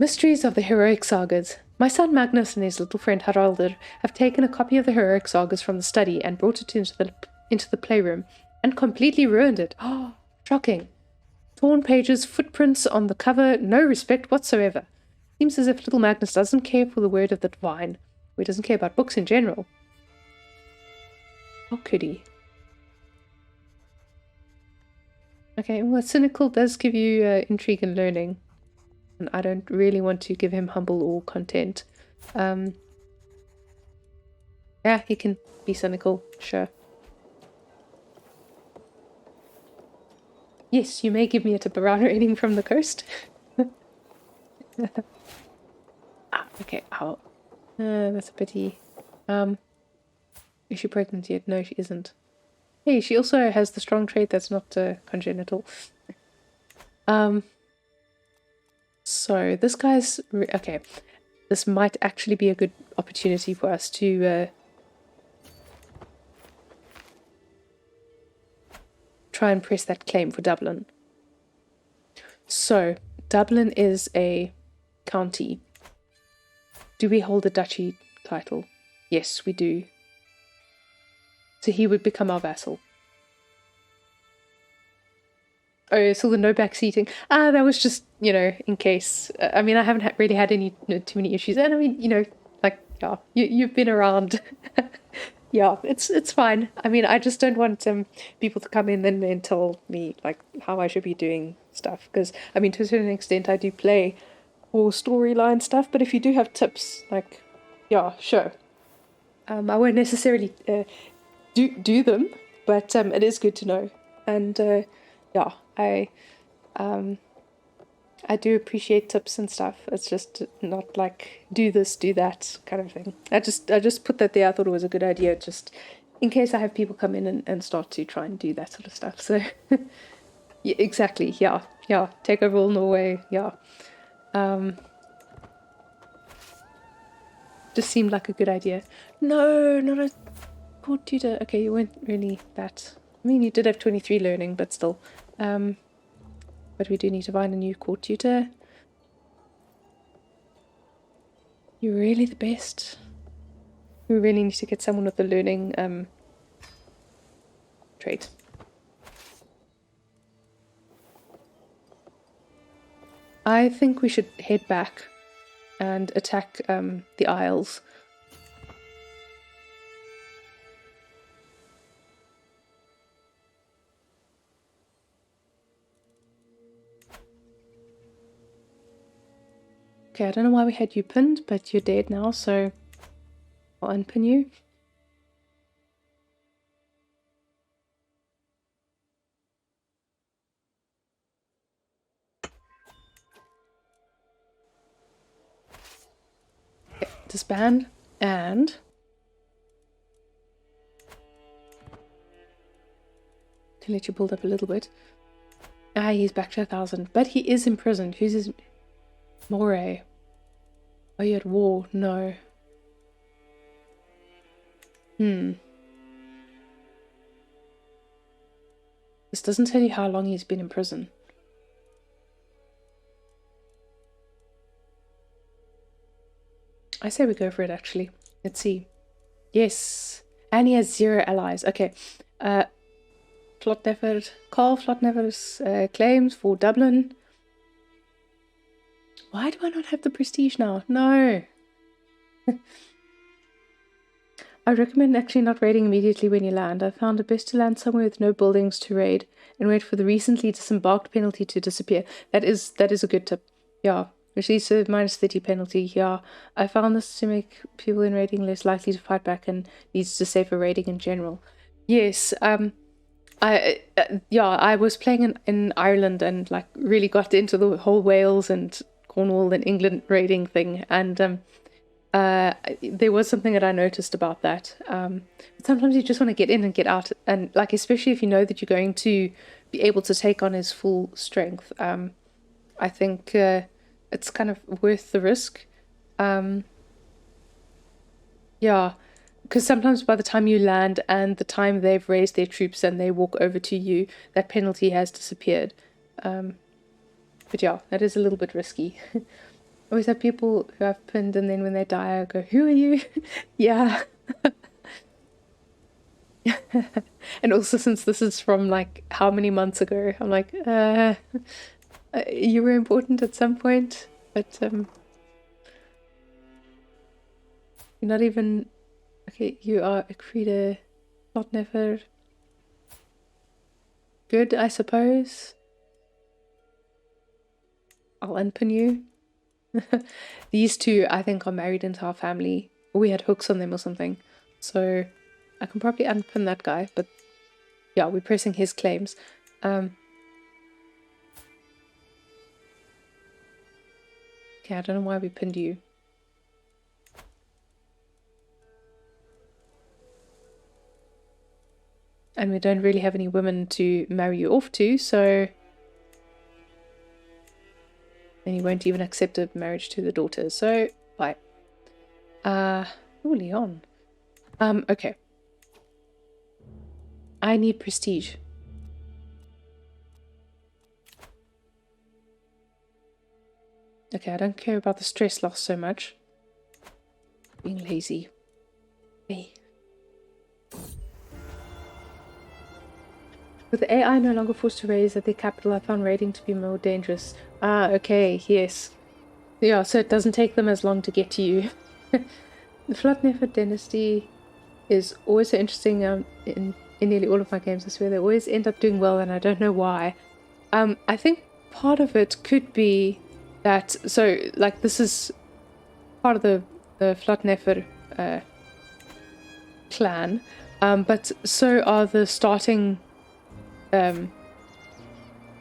Mysteries of the Heroic Sagas. My son Magnus and his little friend Haraldur have taken a copy of the Heroic Sagas from the study and brought it into the playroom and completely ruined it. Oh, shocking. Torn pages, footprints on the cover, no respect whatsoever. Seems as if little Magnus doesn't care for the word of the divine, or he doesn't care about books in general. How could he? Okay, well, cynical does give you intrigue and learning. And I don't really want to give him humble or content. Yeah, he can be cynical, sure. Yes, you may give me a Tabarana rating from the coast. Okay, ow. That's a pity. Is she pregnant yet? No, she isn't. Hey, she also has the strong trait that's not congenital. So this guy's okay. This might actually be a good opportunity for us to try and press that claim for Dublin. So Dublin is a county. Do we hold a duchy title? Yes, we do. So he would become our vassal. Oh, so the no back seating. That was just, in case. I mean, I haven't really had any too many issues. And I mean, like, yeah, you've been around. Yeah, it's fine. I mean, I just don't want people to come in and tell me, like, how I should be doing stuff. Because, I mean, to a certain extent, I do play for storyline stuff. But if you do have tips, like, yeah, sure. I won't necessarily do them, but it is good to know. And, yeah, I do appreciate tips and stuff. It's just not like do this, do that kind of thing. I just put that there. I thought it was a good idea, just in case I have people come in and start to try and do that sort of stuff. So yeah, exactly. Yeah. Take over all Norway. Yeah. Just seemed like a good idea. No, not a court tutor. Okay, you weren't really that. I mean, you did have 23 learning, but still. But we do need to find a new court tutor. You're really the best. We really need to get someone with the learning trait. I think we should head back and attack the Isles. Okay, I don't know why we had you pinned, but you're dead now, so I'll unpin you. Okay, disband and to let you build up a little bit. He's back to 1,000, but he is imprisoned. Who's his... Moray. Are you at war? No. This doesn't tell you how long he's been in prison. I say we go for it, actually. Let's see. Yes. And he has 0 allies. Okay. Carl Flotnever's claims for Dublin. Why do I not have the prestige now? No. I recommend actually not raiding immediately when you land. I found it best to land somewhere with no buildings to raid and wait for the recently disembarked penalty to disappear. That is a good tip. Yeah. Which leads to -30 penalty. Yeah. I found this to make people in raiding less likely to fight back and leads to safer raiding in general. Yes. I was playing in Ireland and like really got into the whole Wales and Cornwall and England raiding thing, and there was something that I noticed about that. Sometimes you just want to get in and get out, and like especially if you know that you're going to be able to take on his full strength. I think it's kind of worth the risk. Yeah, because sometimes by the time you land and the time they've raised their troops and they walk over to you, that penalty has disappeared. But yeah, that is a little bit risky. always have people who I've pinned, and then when they die, I go, "Who are you?" Yeah. And also, since this is from like how many months ago, I'm like, you were important at some point, but you're not even. Okay, you are a creator, not never good, I suppose. I'll unpin you. These two, I think, are married into our family. We had hooks on them or something. So I can probably unpin that guy, but yeah, we're pressing his claims. Okay, I don't know why we pinned you. And we don't really have any women to marry you off to, so... And you won't even accept a marriage to the daughter, so... Bye. Oh, Leon. Okay. I need prestige. Okay, I don't care about the stress loss so much. Being lazy. Hey. With the AI no longer forced to raise at their capital, I found raiding to be more dangerous. Ah, okay, yes. Yeah, so it doesn't take them as long to get to you. The Floodnefer dynasty is always so interesting in nearly all of my games. I swear they always end up doing well, and I don't know why. I think part of it could be that, so like this is part of the Floodnefer clan, but so are the starting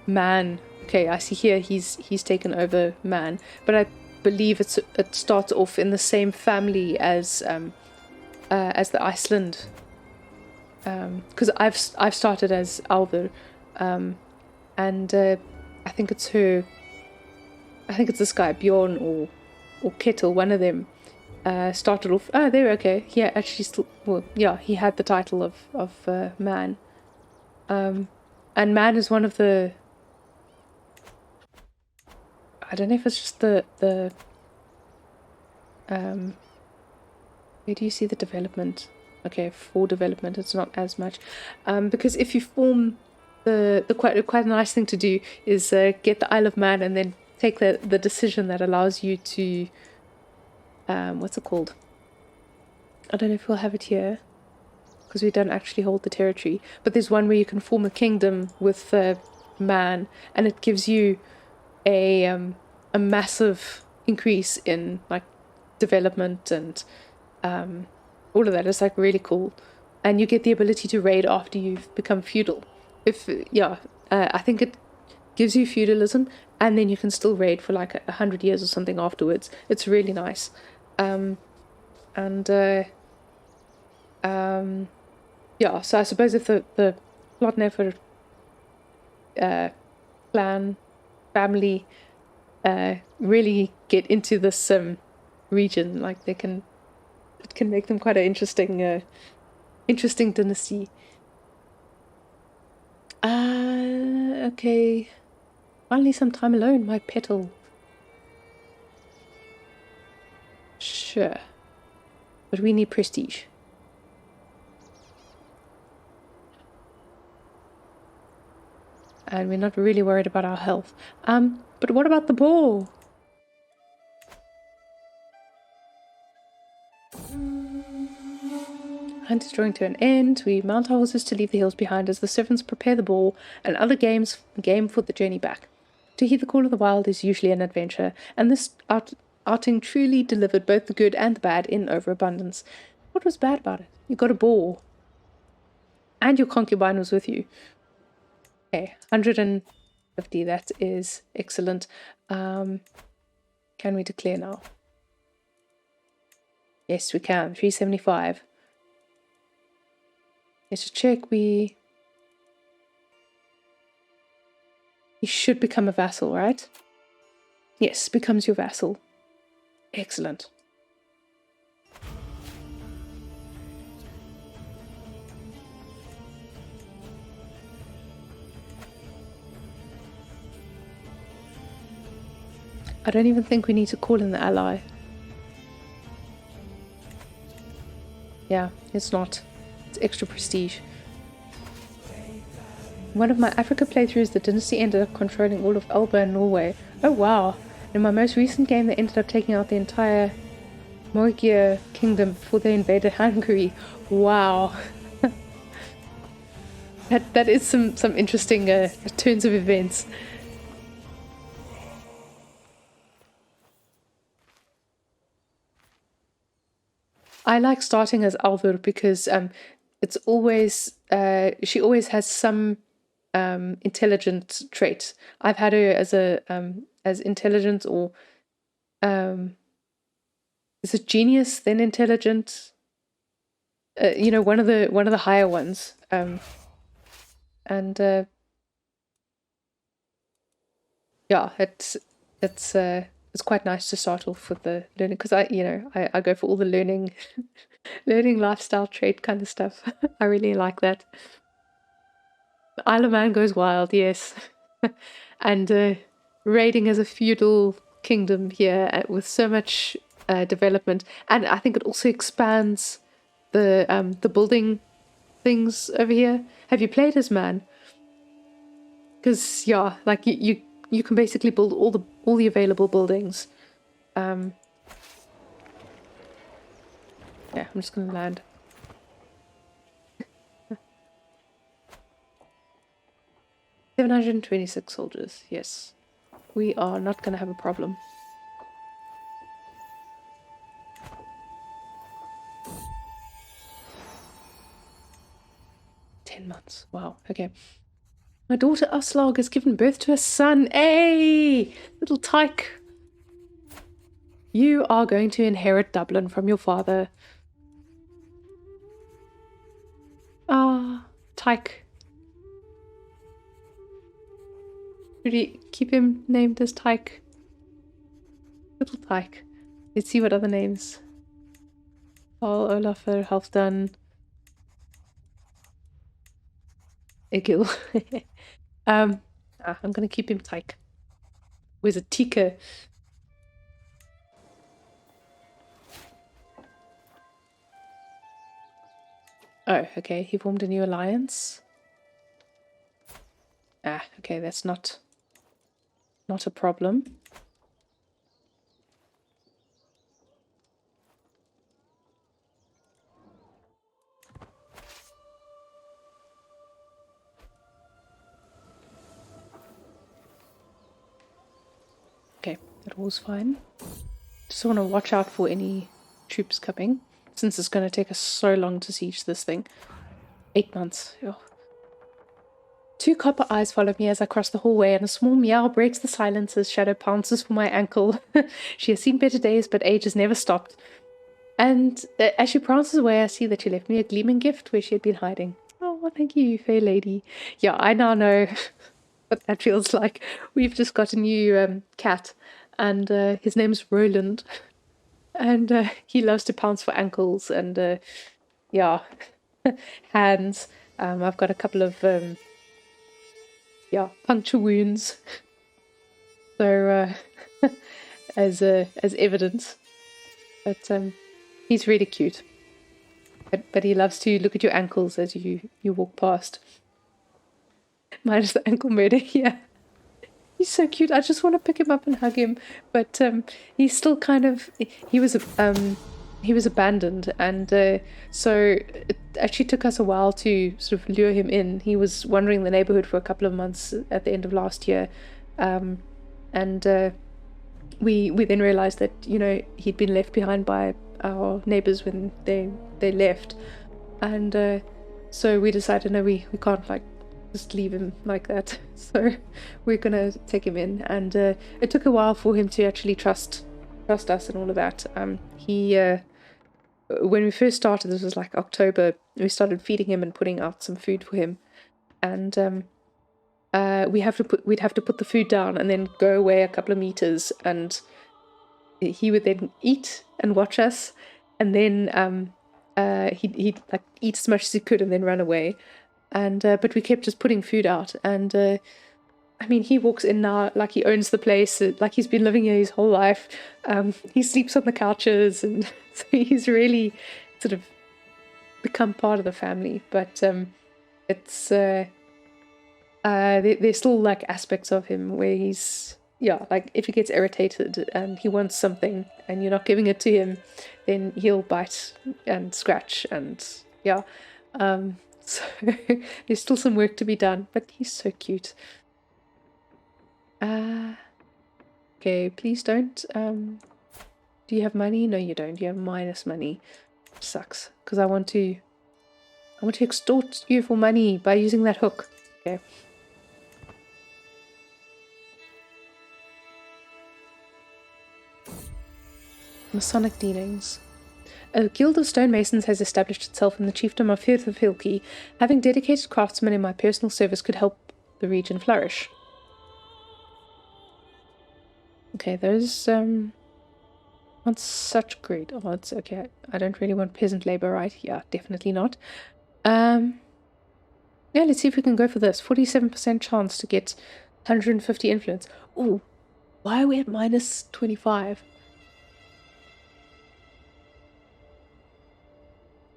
man. Okay, I see here he's taken over man, but I believe it starts off in the same family as the Iceland. Because I've started as Alder, and I think it's her. I think it's this guy Bjorn or Kettle, one of them. Started off. Oh, there. Okay, yeah. Actually, still. Well, yeah. He had the title of man. And man is one of the. I don't know if it's just the where do you see the development? Okay, for development, it's not as much, because if you form the quite a nice thing to do is get the Isle of Man and then take the decision that allows you to what's it called? I don't know if we'll have it here because we don't actually hold the territory, but there's one where you can form a kingdom with man, and it gives you a massive increase in like development and all of that. Is like really cool, and you get the ability to raid after you've become feudal. If I think it gives you feudalism, and then you can still raid for like 100 years or something afterwards. It's really nice, and yeah. So I suppose if the Plotnefer clan family really get into this region, like it can make them quite an interesting dynasty. Okay. Finally some time alone, my petal. Sure. But we need prestige. And we're not really worried about our health. But what about the ball? Hunt is drawing to an end. We mount our horses to leave the hills behind as the servants prepare the ball and other game for the journey back. To heed the call of the wild is usually an adventure, and this outing truly delivered both the good and the bad in overabundance. What was bad about it? You got a ball. And your concubine was with you. Okay, 150, that is excellent. Can we declare now? Yes, we can. 375. Let's just check. He should become a vassal, right? Yes, becomes your vassal. Excellent. I don't even think we need to call in the ally. Yeah, it's not. It's extra prestige. One of my Africa playthroughs, the dynasty ended up controlling all of Elba and Norway. Oh wow. In my most recent game, they ended up taking out the entire Morgia kingdom before they invaded Hungary. Wow. that is some interesting turns of events. I like starting as Alvur because it's always she always has some intelligent trait. I've had her as a as intelligent or is it genius then intelligent? You know, one of the higher ones. And yeah, it's quite nice to start off with the learning because I go for all the learning lifestyle trait kind of stuff. I really like that. Isle of Man goes wild, yes. And raiding as a feudal kingdom here with so much development, and I think it also expands the building things over here. Have you played as Man? Because yeah, like you can basically build all the available buildings. Yeah, I'm just gonna land. 726 soldiers, yes. We are not going to have a problem. Months. Wow, okay. My daughter Aslog has given birth to a son. Hey! Little tyke. You are going to inherit Dublin from your father. Ah, tyke. Should we keep him named as Tyke? Little Tyke. Let's see what other names. Paul, Olafur, Halfdan, Egil. I'm gonna keep him Tyke. Where's a Tika? Oh, okay, he formed a new alliance. Ah, okay, that's not a problem. Okay, that all's fine. Just want to watch out for any troops coming, since it's going to take us so long to siege this thing. 8 months. Oh. 2 copper eyes follow me as I cross the hallway, and a small meow breaks the silence as Shadow pounces for my ankle. She has seen better days, but age has never stopped. And as she prances away, I see that she left me a gleaming gift where she had been hiding. Oh, thank you, fair lady. Yeah, I now know what that feels like. We've just got a new cat, and his name's Roland. And he loves to pounce for ankles and, yeah, hands. I've got a couple of, puncture wounds. So, as evidence. But he's really cute. But he loves to look at your ankles as you walk past. Minus the ankle murder, yeah. He's so cute. I just want to pick him up and hug him. But he's still kind of... He was abandoned. And so it actually took us a while to sort of lure him in. He was wandering the neighborhood for a couple of months at the end of last year. And we then realized that, you know, he'd been left behind by our neighbors when they left. And so we decided, no, we can't, like, just leave him like that. So we're gonna take him in, and it took a while for him to actually trust us and all of that. He when we first started, this was like October, we started feeding him and putting out some food for him, and we'd have to put the food down and then go away a couple of meters, and he would then eat and watch us, and then he'd like eat as much as he could and then run away. And but we kept just putting food out, and I mean, he walks in now like he owns the place, like he's been living here his whole life. He sleeps on the couches, and so he's really sort of become part of the family. But it's there's still like aspects of him where he's, yeah, like if he gets irritated and he wants something and you're not giving it to him, then he'll bite and scratch, and yeah. So there's still some work to be done, but he's so cute. Okay, please don't. Do you have money? No, you don't. You have minus money. Sucks, because I want to extort you for money by using that hook. Okay. Masonic dealings. A guild of stonemasons has established itself in the chiefdom of Firth of Hilki. Having dedicated craftsmen in my personal service could help the region flourish. Okay, those aren't such great odds. Okay, I don't really want peasant labor, right? Yeah, definitely not. Yeah, let's see if we can go for this. 47% chance to get 150 influence. Ooh, why are we at minus 25?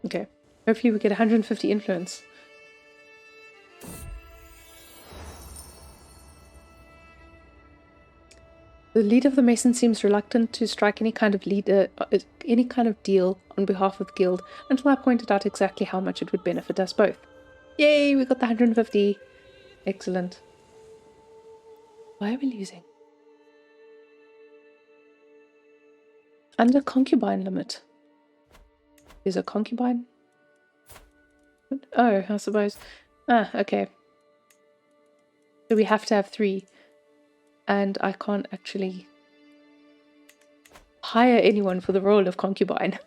Okay, hopefully we get 150 influence. The leader of the Mason seems reluctant to strike any kind of deal on behalf of the guild until I pointed out exactly how much it would benefit us both. Yay, we got the 150. Excellent. Why are we losing? Under concubine limit. Is a concubine? Oh, I suppose. Ah, okay. So we have to have 3. And I can't actually hire anyone for the role of concubine.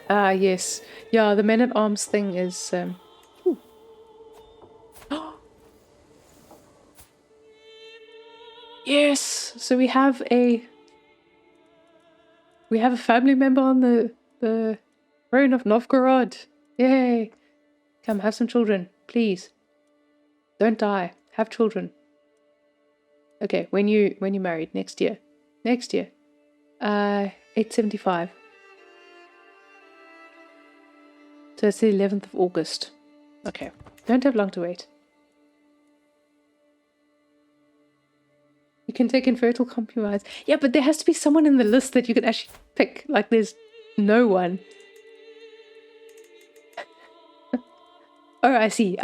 Ah, yes. Yeah, the men-at-arms thing is... Yes! So we have a family member on the throne of Novgorod. Yay! Come, have some children, please. Don't die. Have children. Okay, when you married next year. 875. So it's the 11th of August. Okay, don't have long to wait. You can take infertile concubines. Yeah, but there has to be someone in the list that you can actually pick. Like, there's no one. Oh, I see.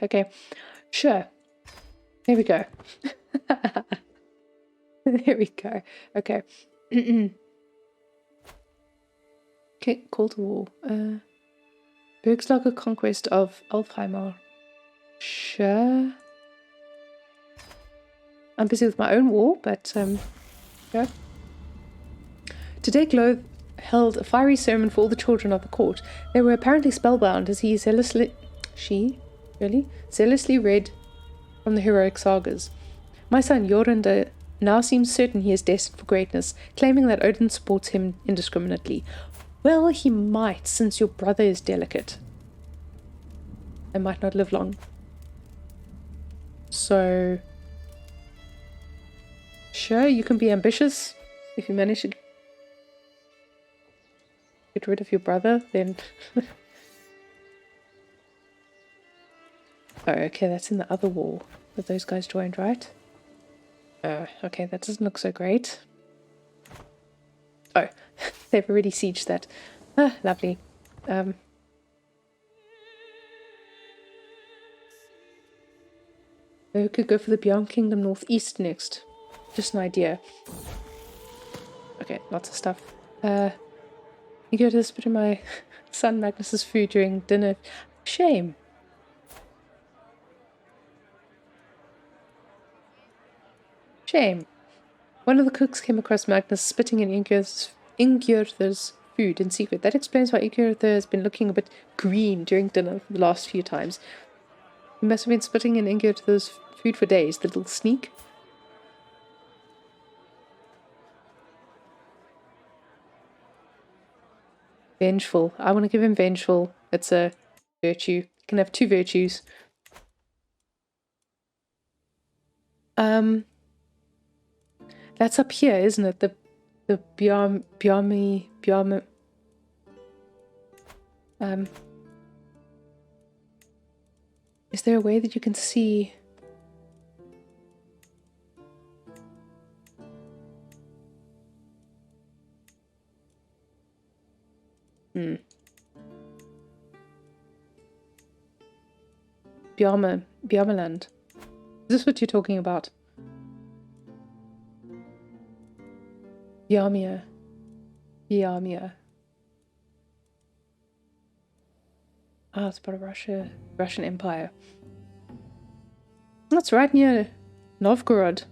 Okay, sure. There we go. There we go. Okay. Okay, call to war. Bergslager conquest of Alfheimar. Sure. I'm busy with my own war, but yeah. Today Glow held a fiery sermon for all the children of the court. They were apparently spellbound as she zealously read from the heroic sagas. My son Jorunde now seems certain he is destined for greatness, claiming that Odin supports him indiscriminately. Well, he might, since your brother is delicate. I might not live long. So, sure, you can be ambitious. If you manage to get rid of your brother, then... Oh, okay, that's in the other war that those guys joined, right? Okay, that doesn't look so great. Oh, they've already sieged that. Ah, lovely. We could go for the Beyond Kingdom Northeast next. Just an idea. Okay, lots of stuff. You go to this bit of my son Magnus's food during dinner. Shame. Shame. One of the cooks came across Magnus spitting in Ingjördur's food in secret. That explains why Ingjördur has been looking a bit green during dinner the last few times. He must have been spitting in Ingjördur's food for days, the little sneak. Vengeful. I want to give him vengeful. It's a virtue. You can have 2 virtues. That's up here, isn't it? The Bjarmi. Is there a way that you can see? Bjarmeland. Is this what you're talking about? Bjarmia. Ah, it's part of Russian Empire. That's right near Novgorod.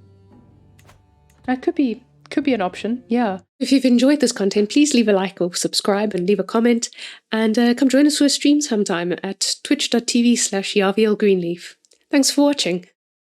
That could be an option, yeah. If you've enjoyed this content, please leave a like or subscribe and leave a comment. And come join us for a stream sometime at twitch.tv/YavielGreenleaf. Thanks for watching.